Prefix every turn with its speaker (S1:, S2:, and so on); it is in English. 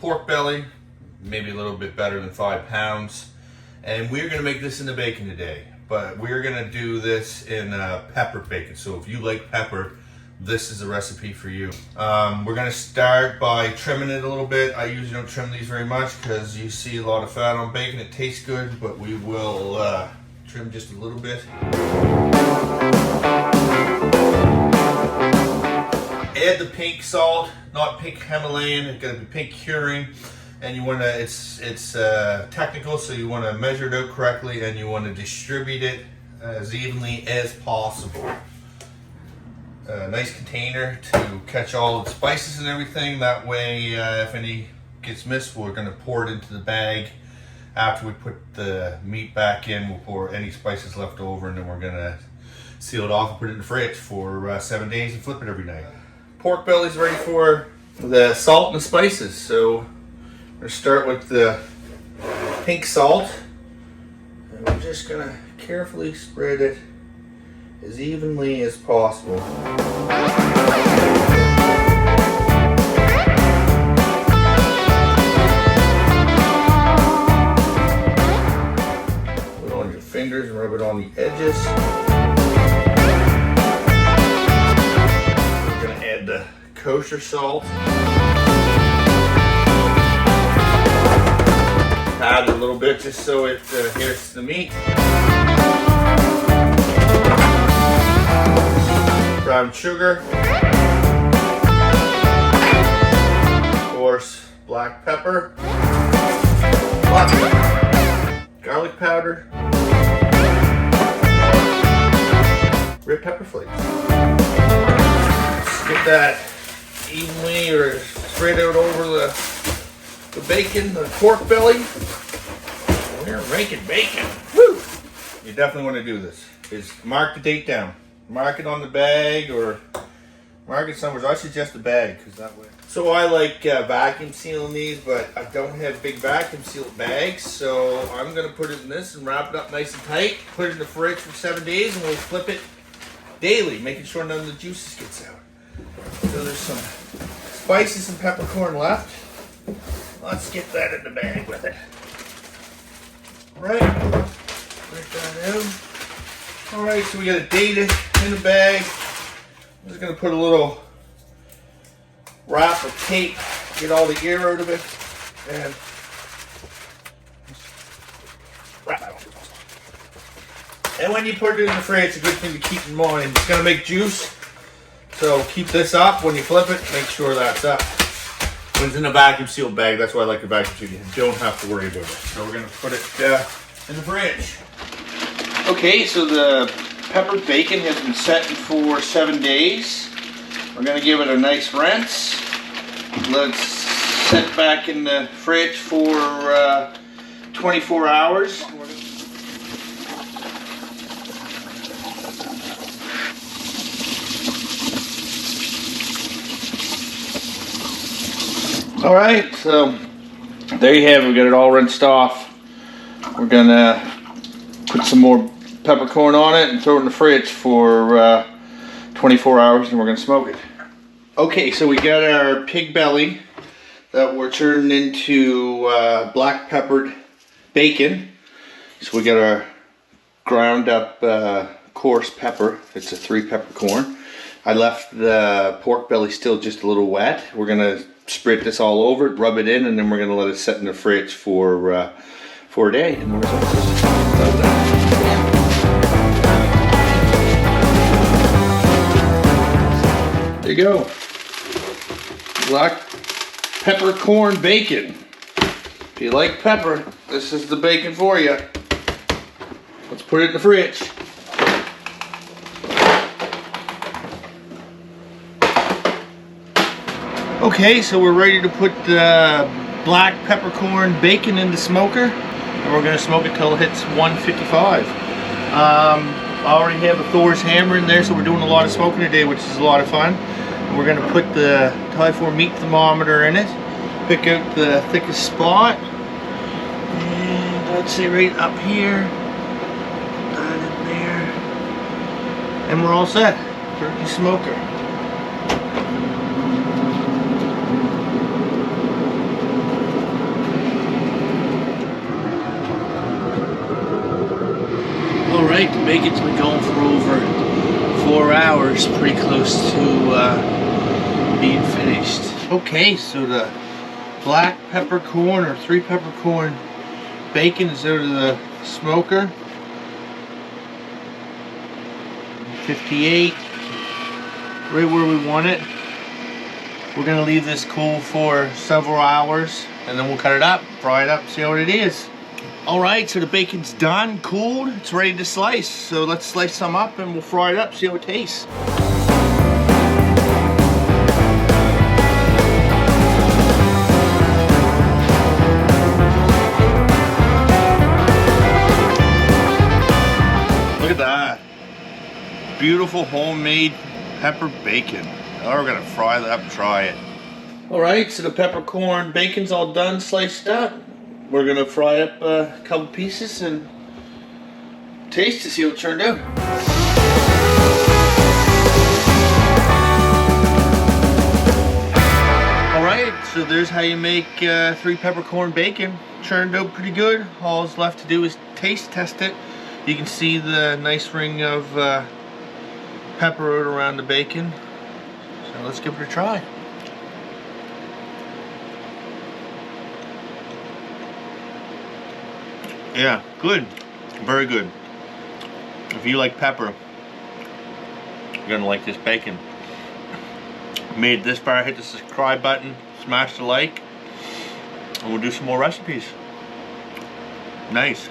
S1: pork belly, maybe a little bit better than 5 pounds. And we're gonna make this into bacon today, but we're gonna do this in pepper bacon. So if you like pepper, this is a recipe for you. We're gonna start by trimming it a little bit. I usually don't trim these very much because you see a lot of fat on bacon. It tastes good, but we will trim just a little bit. Add the pink salt, not pink Himalayan. It's gonna be pink curing, and you wanna. It's technical, so you wanna measure it out correctly, and you wanna distribute it as evenly as possible. A nice container to catch all the spices and everything. That way, if any gets missed, we're gonna pour it into the bag. After we put the meat back in, we'll pour any spices left over, and then we're gonna seal it off and put it in the fridge for 7 days and flip it every night. Pork belly's ready for the salt and the spices. So we're gonna start with the pink salt, and we're just gonna carefully spread it as evenly as possible. Put it on your fingers and rub it on the edges. We're going to add the kosher salt. Add a little bit just so it hits the meat. Brown sugar, of course, black pepper, garlic powder, red pepper flakes. Get that evenly or spread out over the bacon, the pork belly. We're making bacon. Woo! You definitely want to do this. Is mark the date down. Mark it on the bag or mark it somewhere. I suggest the bag because that way. So I like vacuum sealing these, but I don't have big vacuum sealed bags. So I'm going to put it in this and wrap it up nice and tight. Put it in the fridge for 7 days and we'll flip it daily, making sure none of the juices gets out. So there's some spices and peppercorn left. Let's get that in the bag with it. All right, break that out. Alright, so we got a date in the bag. I'm just going to put a little wrap of tape, get all the air out of it, and wrap that on. And when you put it in the fridge, it's a good thing to keep in mind. It's going to make juice, so keep this up. When you flip it, make sure that's up. When it's in a vacuum sealed bag, that's why I like the vacuum sealed. You don't have to worry about it. So we're going to put it in the fridge. Okay, so the peppered bacon has been setting for 7 days. We're going to give it a nice rinse. Let's set back in the fridge for 24 hours. Alright, so there you have it. We got it all rinsed off. We're going to put some more peppercorn on it and throw it in the fridge for 24 hours and we're going to smoke it. Okay, so we got our pig belly that we're turning into black peppered bacon. So we got our ground up coarse pepper. It's a 3 peppercorn. I left the pork belly still just a little wet. We're going to spread this all over it, rub it in, and then we're going to let it set in the fridge for a day. And we're going to there you go. Black peppercorn bacon. If you like pepper, this is the bacon for you. Let's put it in the fridge. Okay, so we're ready to put the black peppercorn bacon in the smoker. And we're going to smoke it till it hits 155. I already have a Thor's hammer in there, so we're doing a lot of smoking today, which is a lot of fun. And we're going to put the THERMOMETER meat thermometer in it, pick out the thickest spot, and I'd say right up here, that in there, and we're all set. Turkey smoker. Alright, the bacon's been going for over 4 hours, pretty close to being finished. Okay, so the black peppercorn or 3 peppercorn bacon is out of the smoker. 58, right where we want it. We're gonna leave this cool for several hours and then we'll cut it up, fry it up, see how it is. Alright, so the bacon's done, cooled, it's ready to slice. So let's slice some up and we'll fry it up, see how it tastes. Look at that. Beautiful homemade pepper bacon. Now we're gonna fry that up and try it. Alright, so the peppercorn bacon's all done, sliced up. We're gonna fry up a couple pieces and taste to see how it turned out. Alright, so there's how you make 3 peppercorn bacon. Turned out pretty good. All that's left to do is taste test it. You can see the nice ring of pepper out around the bacon. So let's give it a try. Yeah, good. Very good. If you like pepper, you're gonna like this bacon. Made this far, hit the subscribe button, smash the like, and we'll do some more recipes. Nice.